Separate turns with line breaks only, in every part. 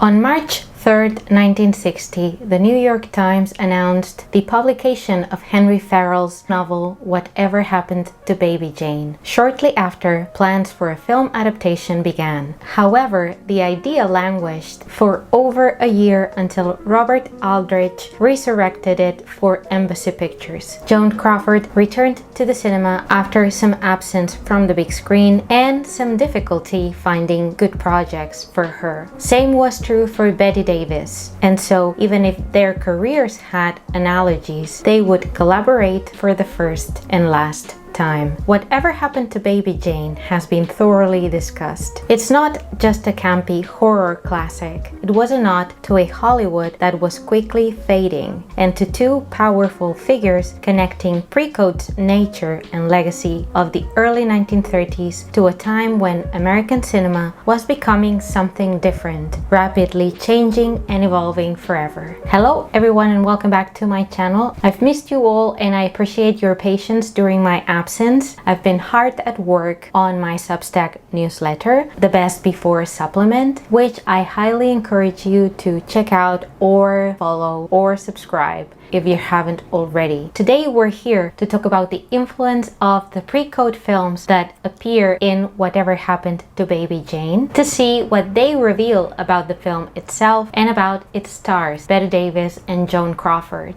On March 3, 1960, the New York Times announced the publication of Henry Farrell's novel Whatever Happened to Baby Jane. Shortly after, plans for a film adaptation began. However, the idea languished for over a year until Robert Aldrich resurrected it for Embassy Pictures. Joan Crawford returned to the cinema after some absence from the big screen and some difficulty finding good projects for her. Same was true for Bette Davis, and so even if their careers had analogies, they would collaborate for the first and last time. Whatever Happened to Baby Jane has been thoroughly discussed. It's not just a campy horror classic. It was a nod to a Hollywood that was quickly fading, and to two powerful figures connecting pre-code's nature and legacy of the early 1930s to a time when American cinema was becoming something different, rapidly changing and evolving forever. Hello everyone and welcome back to my channel. I've missed you all and I appreciate your patience during my absence. I've been hard at work on my Substack newsletter, The Best Before Supplement, which I highly encourage you to check out or follow or subscribe if you haven't already. Today we're here to talk about the influence of the pre-code films that appear in Whatever Happened to Baby Jane, to see what they reveal about the film itself and about its stars, Bette Davis and Joan Crawford.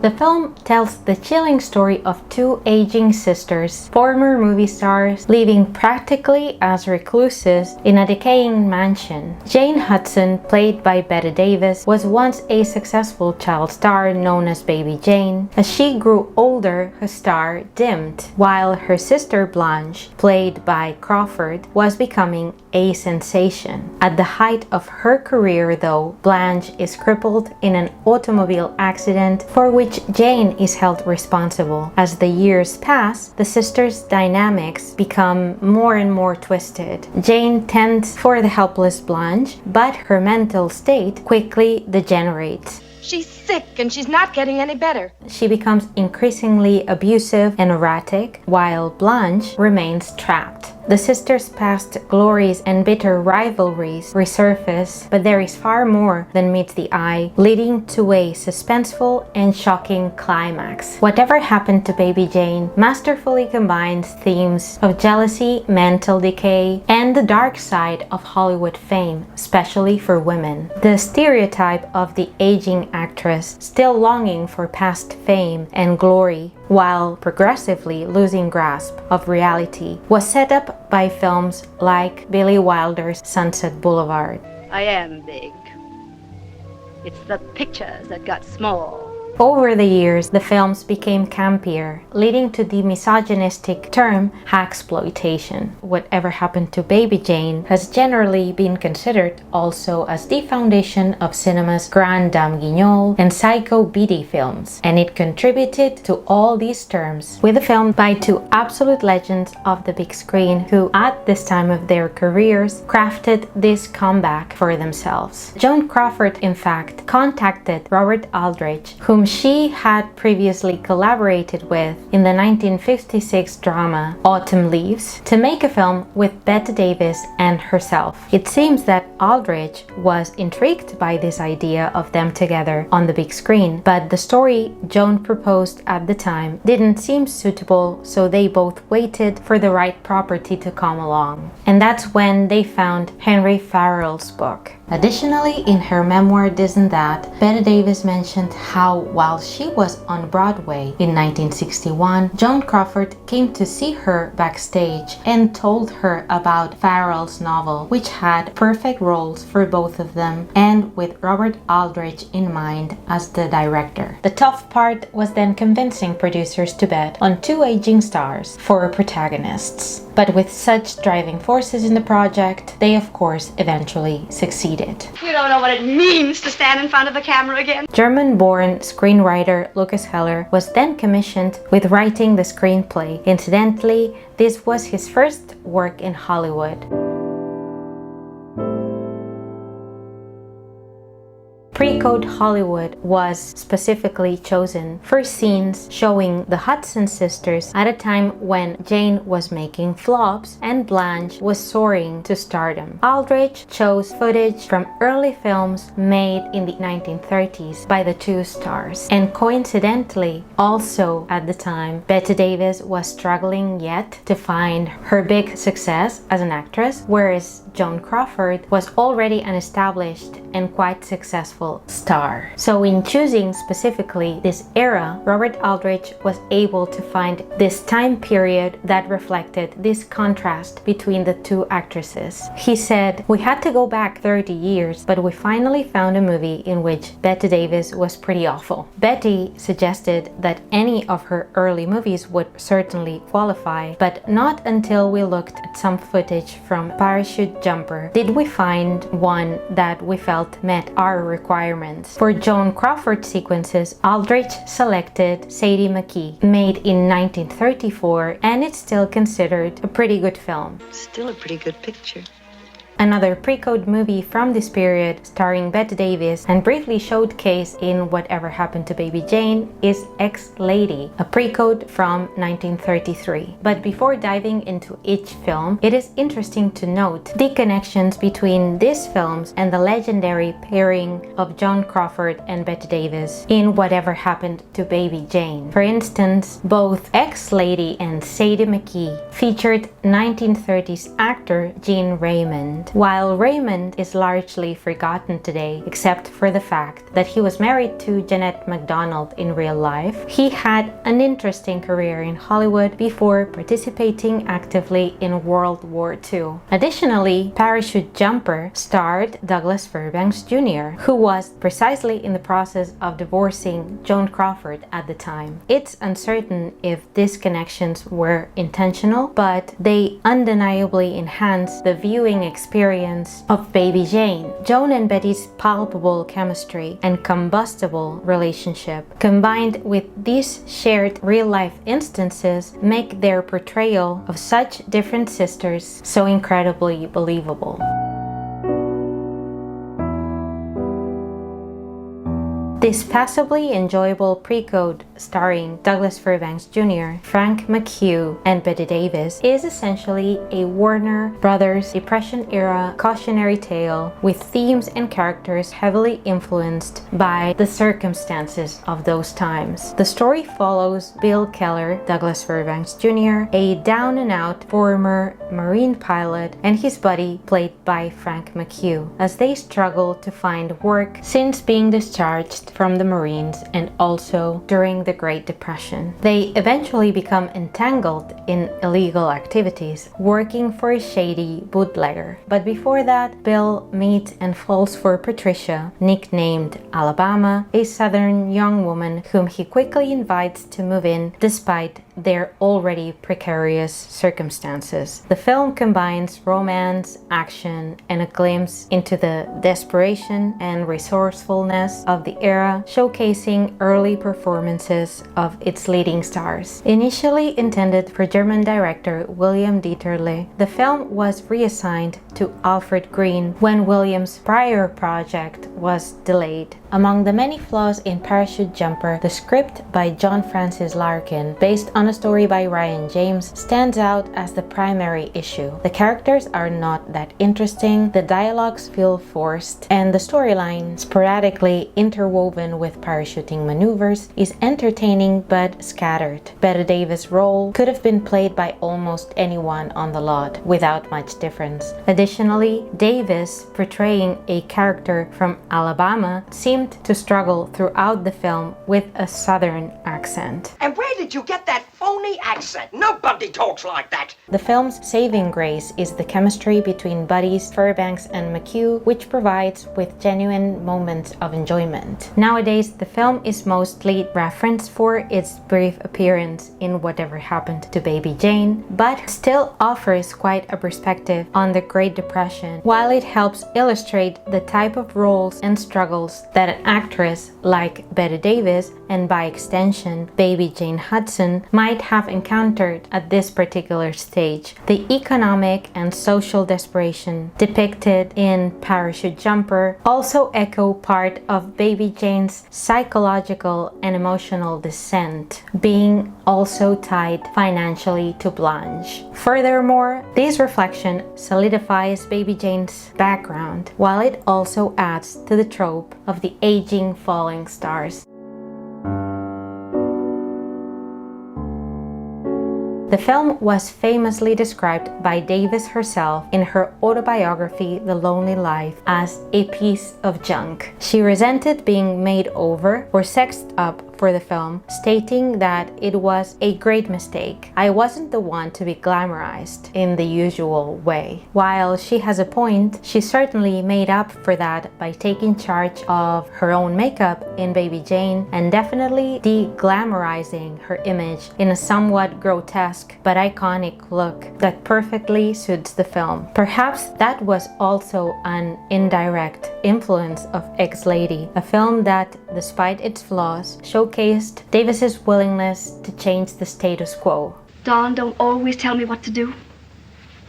The film tells the chilling story of two aging sisters, former movie stars, living practically as recluses in a decaying mansion. Jane Hudson, played by Bette Davis, was once a successful child star known as Baby Jane. As she grew older, her star dimmed, while her sister Blanche, played by Crawford, was becoming a sensation. At the height of her career, though, Blanche is crippled in an automobile accident for which Jane is held responsible. As the years pass, the sisters' dynamics become more and more twisted. Jane tends for the helpless Blanche, but her mental state quickly degenerates.
She's sick and she's not getting any better.
She becomes increasingly abusive and erratic, while Blanche remains trapped. The sisters' past glories and bitter rivalries resurface, but there is far more than meets the eye, leading to a suspenseful and shocking climax. Whatever Happened to Baby Jane masterfully combines themes of jealousy, mental decay, and the dark side of Hollywood fame, especially for women. The stereotype of the aging actress still longing for past fame and glory, while progressively losing grasp of reality, was set up by films like Billy Wilder's Sunset Boulevard.
I am big. It's the pictures that got small.
Over the years, the films became campier, leading to the misogynistic term hacksploitation. Whatever Happened to Baby Jane has generally been considered also as the foundation of cinema's Grande Dame Guignol and Psycho Biddy films, and it contributed to all these terms with a film by two absolute legends of the big screen who, at this time of their careers, crafted this comeback for themselves. Joan Crawford, in fact, contacted Robert Aldrich, whom she had previously collaborated with in the 1956 drama Autumn Leaves, to make a film with Bette Davis and herself. It seems that Aldrich was intrigued by this idea of them together on the big screen, but the story Joan proposed at the time didn't seem suitable, so they both waited for the right property to come along. And that's when they found Henry Farrell's book. Additionally, in her memoir This and That, Bette Davis mentioned how while she was on Broadway in 1961, Joan Crawford came to see her backstage and told her about Farrell's novel, which had perfect roles for both of them, and with Robert Aldrich in mind as the director. The tough part was then convincing producers to bet on two aging stars for protagonists. But with such driving forces in the project, they of course eventually succeeded.
You don't know what it means to stand in front of the camera again.
German-born screenwriter Lucas Heller was then commissioned with writing the screenplay. Incidentally, this was his first work in Hollywood. Pre-code pre-code Hollywood was specifically chosen for scenes showing the Hudson sisters at a time when Jane was making flops and Blanche was soaring to stardom. Aldrich chose footage from early films made in the 1930s by the two stars, and coincidentally, also at the time, Bette Davis was struggling yet to find her big success as an actress, whereas Joan Crawford was already an established and quite successful star. So in choosing specifically this era, Robert Aldrich was able to find this time period that reflected this contrast between the two actresses. He said, "We had to go back 30 years, but we finally found a movie in which Bette Davis was pretty awful." Betty suggested that any of her early movies would certainly qualify, but not until we looked at some footage from Parachute Jumper did we find one that we felt met our requirements. For Joan Crawford sequences, Aldrich selected Sadie McKee, made in 1934, and it's still considered a pretty good film.
Still a pretty good picture.
Another pre-code movie from this period, starring Bette Davis and briefly showcased in Whatever Happened to Baby Jane, is Ex-Lady, a pre-code from 1933. But before diving into each film, it is interesting to note the connections between these films and the legendary pairing of Joan Crawford and Bette Davis in Whatever Happened to Baby Jane. For instance, both Ex-Lady and Sadie McKee featured 1930s actor Gene Raymond. While Raymond is largely forgotten today, except for the fact that he was married to Jeanette MacDonald in real life, he had an interesting career in Hollywood before participating actively in World War II. Additionally, Parachute Jumper starred Douglas Fairbanks Jr., who was precisely in the process of divorcing Joan Crawford at the time. It's uncertain if these connections were intentional, but they undeniably enhance the viewing experience of Baby Jane. Joan and Betty's palpable chemistry and combustible relationship, combined with these shared real-life instances, make their portrayal of such different sisters so incredibly believable. This passably enjoyable pre-code starring Douglas Fairbanks Jr., Frank McHugh, and Bette Davis is essentially a Warner Brothers Depression-era cautionary tale with themes and characters heavily influenced by the circumstances of those times. The story follows Bill Keller, Douglas Fairbanks Jr., a down-and-out former Marine pilot, and his buddy, played by Frank McHugh, as they struggle to find work since being discharged from the Marines and also during the Great Depression. They eventually become entangled in illegal activities, working for a shady bootlegger. But before that, Bill meets and falls for Patricia, nicknamed Alabama, a southern young woman whom he quickly invites to move in despite their already precarious circumstances. The film combines romance, action, and a glimpse into the desperation and resourcefulness of the era, showcasing early performances of its leading stars. Initially intended for German director William Dieterle, the film was reassigned to Alfred Green when Williams' prior project was delayed. Among the many flaws in Parachute Jumper, the script by John Francis Larkin, based on a story by Ryan James, stands out as the primary issue. The characters are not that interesting, the dialogues feel forced, and the storyline, sporadically interwoven with parachuting maneuvers, is entertaining but scattered. Bette Davis' role could have been played by almost anyone on the lot, without much difference. Additionally, Davis, portraying a character from Alabama, seemed to struggle throughout the film with a southern accent.
And where did you get that phony accent? Nobody talks like that!
The film's saving grace is the chemistry between buddies Fairbanks and McHugh, which provides with genuine moments of enjoyment. Nowadays, the film is mostly referenced for its brief appearance in Whatever Happened to Baby Jane, but still offers quite a perspective on the Great Depression, while it helps illustrate the type of roles and struggles that an actress like Bette Davis and by extension, baby Jane Hudson, might have encountered at this particular stage. The economic and social desperation depicted in Parachute Jumper also echo part of baby Jane's psychological and emotional descent, being also tied financially to Blanche. Furthermore, this reflection solidifies baby Jane's background, while it also adds to the trope of the aging falling stars. The film was famously described by Davis herself in her autobiography The Lonely Life as a piece of junk. She resented being made over or sexed up for the film, stating that it was a great mistake. I wasn't the one to be glamorized in the usual way. While she has a point, she certainly made up for that by taking charge of her own makeup in Baby Jane and definitely de-glamorizing her image in a somewhat grotesque but iconic look that perfectly suits the film. Perhaps that was also an indirect influence of Ex-Lady, a film that, despite its flaws, showcased Davis's willingness to change the status quo.
Dawn, don't always tell me what to do.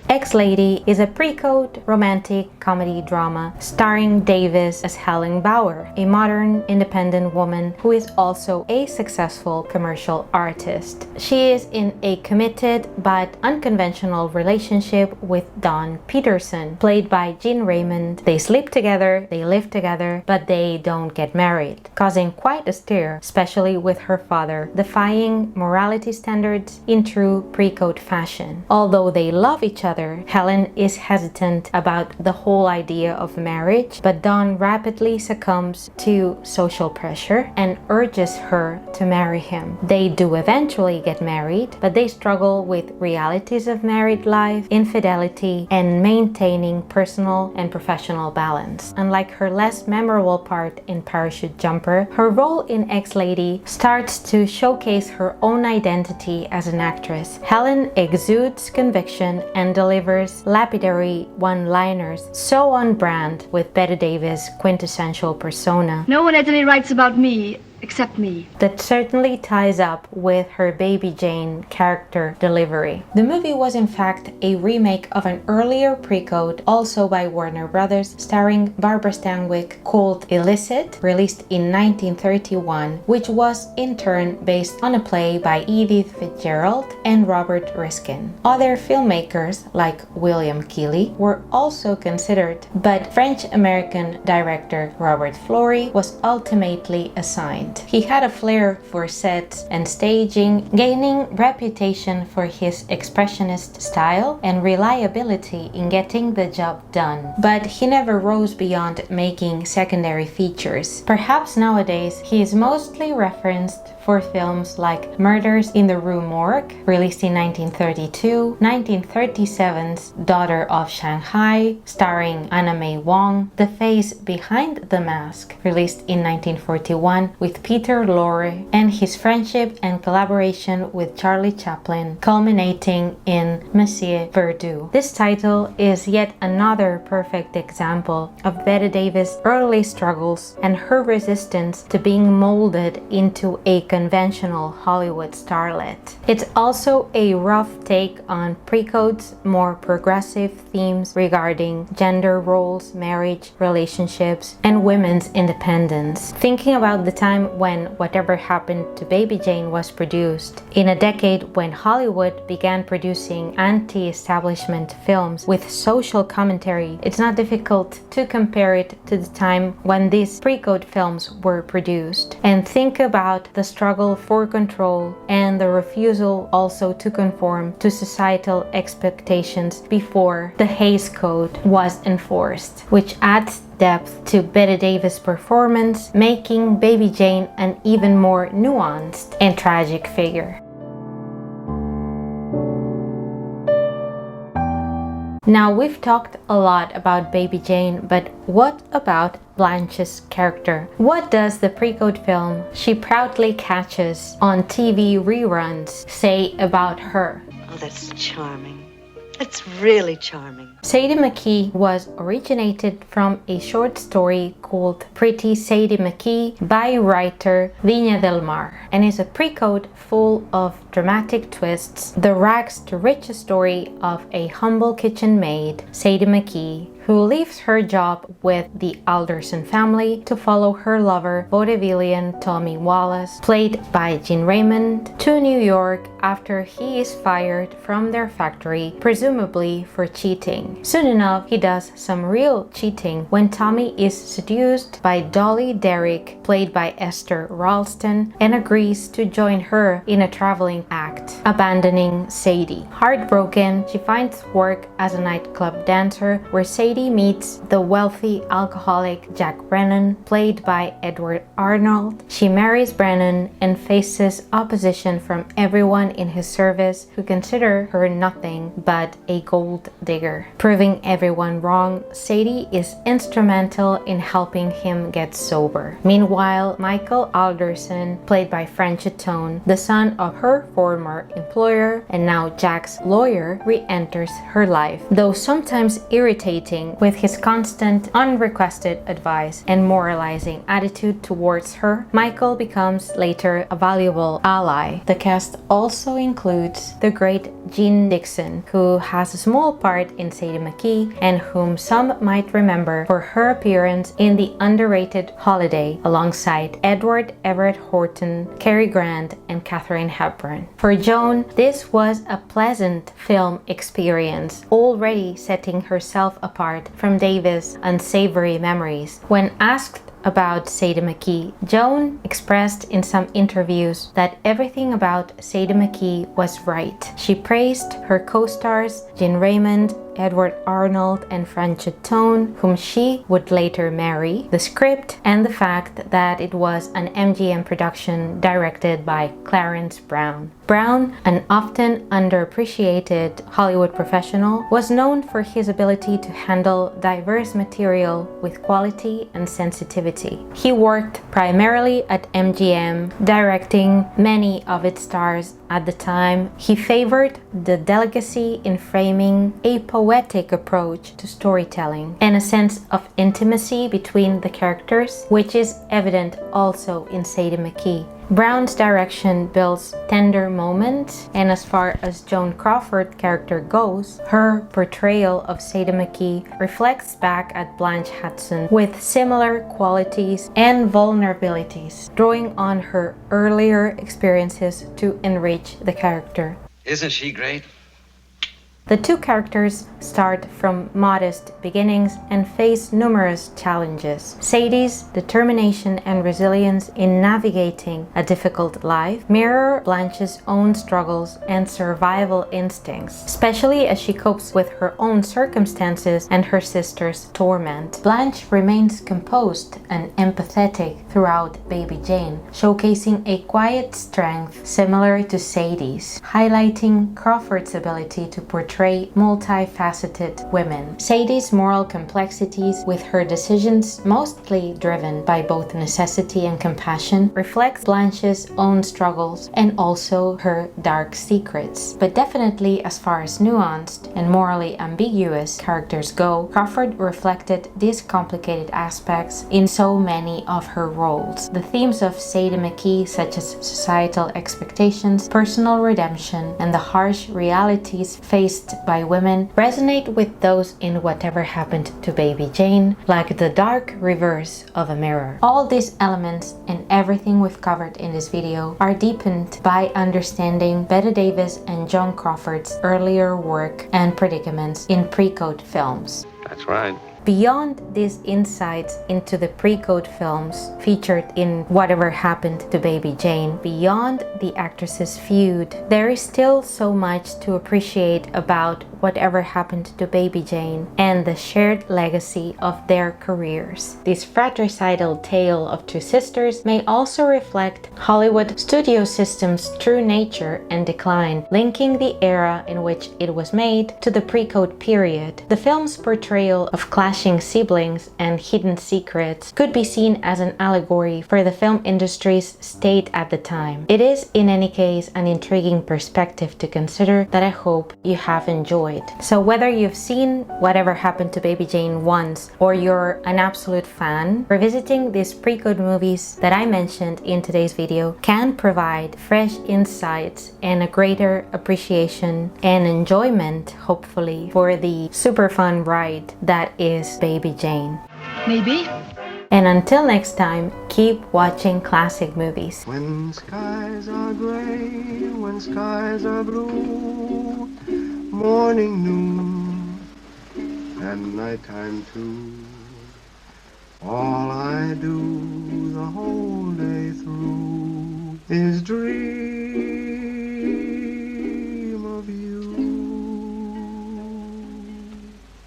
Ex-Lady is a pre-code romantic comedy drama starring Davis as Helen Bauer, a modern independent woman who is also a successful commercial artist. She is in a committed but unconventional relationship with Don Peterson, played by Gene Raymond. They sleep together, they live together, but they don't get married, causing quite a stir, especially with her father, defying morality standards in true pre-code fashion. Although they love each other, Helen is hesitant about the whole idea of marriage, but Dawn rapidly succumbs to social pressure and urges her to marry him. They do eventually get married, but they struggle with realities of married life, infidelity, and maintaining personal and professional balance. Unlike her less memorable part in Parachute Jumper, her role in Ex-Lady starts to showcase her own identity as an actress. Helen exudes conviction and delivers lapidary one-liners so on brand with Bette Davis' quintessential persona.
No one has any rights about me except me.
That certainly ties up with her Baby Jane character delivery. The movie was in fact a remake of an earlier pre-code, also by Warner Brothers, starring Barbara Stanwyck, called Illicit, released in 1931, which was in turn based on a play by Edith Fitzgerald and Robert Riskin. Other filmmakers, like William Keighley, were also considered, but French-American director Robert Florey was ultimately assigned. He had a flair for sets and staging, gaining reputation for his expressionist style and reliability in getting the job done. But he never rose beyond making secondary features. Perhaps nowadays he is mostly referenced for films like Murders in the Rue Morgue, released in 1932, 1937's Daughter of Shanghai, starring Anna May Wong, The Face Behind the Mask, released in 1941 with Peter Lorre, and his friendship and collaboration with Charlie Chaplin, culminating in Monsieur Verdoux. This title is yet another perfect example of Bette Davis' early struggles and her resistance to being molded into a conventional Hollywood starlet. It's also a rough take on pre-code's more progressive themes regarding gender roles, marriage, relationships, and women's independence. Thinking about the time when Whatever Happened to Baby Jane was produced, in a decade when Hollywood began producing anti-establishment films with social commentary, it's not difficult to compare it to the time when these pre-code films were produced, and think about the struggle for control and the refusal also to conform to societal expectations before the Hays Code was enforced, which adds depth to Bette Davis' performance, making Baby Jane an even more nuanced and tragic figure. Now, we've talked a lot about Baby Jane, but what about Blanche's character? What does the pre-code film she proudly catches on TV reruns say about her?
Oh, that's charming.
That's really charming.
Sadie McKee was originated from a short story called Pretty Sadie McKee by writer Viña del Mar and is a pre-code full of dramatic twists. The rags to riches story of a humble kitchen maid, Sadie McKee, who leaves her job with the Alderson family to follow her lover, vaudevillian Tommy Wallace, played by Gene Raymond, to New York after he is fired from their factory, presumably for cheating. Soon enough, he does some real cheating when Tommy is seduced by Dolly Derrick, played by Esther Ralston, and agrees to join her in a traveling act, abandoning Sadie. Heartbroken, she finds work as a nightclub dancer where Sadie meets the wealthy alcoholic Jack Brennan, played by Edward Arnold. She marries Brennan and faces opposition from everyone in his service who consider her nothing but a gold digger. Proving everyone wrong, Sadie is instrumental in helping him get sober. Meanwhile, Michael Alderson, played by French Atone, the son of her former employer and now Jack's lawyer, re-enters her life, though sometimes irritating with his constant unrequested advice and moralizing attitude towards her. Michael becomes later a valuable ally. The cast also includes the great Jean Dixon, who has a small part in Sadie McKee and whom some might remember for her appearance in the underrated Holiday alongside Edward Everett Horton, Cary Grant, and Katharine Hepburn. For Joan, this was a pleasant film experience, already setting herself apart from Davis' unsavory memories. When asked about Sadie McKee, Joan expressed in some interviews that everything about Sadie McKee was right. She praised her co-stars Gene Raymond, Edward Arnold, and French Atone, whom she would later marry, the script, and the fact that it was an MGM production directed by Clarence Brown. Brown, an often underappreciated Hollywood professional, was known for his ability to handle diverse material with quality and sensitivity. He worked primarily at MGM, directing many of its stars at the time. He favored the delicacy in framing, a poetic approach to storytelling, and a sense of intimacy between the characters, which is evident also in Sadie McKee. Brown's direction builds tender moments, and as far as Joan Crawford's character goes, her portrayal of Sadie McKee reflects back at Blanche Hudson with similar qualities and vulnerabilities, drawing on her earlier experiences to enrich the character.
Isn't she great?
The two characters start from modest beginnings and face numerous challenges. Sadie's determination and resilience in navigating a difficult life mirror Blanche's own struggles and survival instincts, especially as she copes with her own circumstances and her sister's torment. Blanche remains composed and empathetic throughout Baby Jane, showcasing a quiet strength similar to Sadie's, highlighting Crawford's ability to portray multifaceted women. Sadie's moral complexities, with her decisions mostly driven by both necessity and compassion, reflects Blanche's own struggles and also her dark secrets. But definitely, as far as nuanced and morally ambiguous characters go, Crawford reflected these complicated aspects in so many of her roles. The themes of Sadie McKee, such as societal expectations, personal redemption, and the harsh realities faced by women, resonate with those in Whatever Happened to Baby Jane, like the dark reverse of a mirror. All these elements and everything we've covered in this video are deepened by understanding Bette Davis and Joan Crawford's earlier work and predicaments in pre-code films.
That's right.
Beyond these insights into the pre-code films featured in Whatever Happened to Baby Jane, beyond the actresses' feud, there is still so much to appreciate about Whatever Happened to Baby Jane and the shared legacy of their careers. This fratricidal tale of two sisters may also reflect Hollywood studio system's true nature and decline, linking the era in which it was made to the pre-code period. The film's portrayal of clashing siblings and hidden secrets could be seen as an allegory for the film industry's state at the time. It is, in any case, an intriguing perspective to consider that I hope you have enjoyed. enjoyed. So whether you've seen Whatever Happened to Baby Jane once or you're an absolute fan, revisiting these pre-code movies that I mentioned in today's video can provide fresh insights and a greater appreciation and enjoyment, hopefully, for the super fun ride that is Baby Jane.
Maybe.
And until next time, keep watching classic movies.
When skies are gray, when skies are blue, morning, noon, and nighttime too, all I do the whole day through is dream.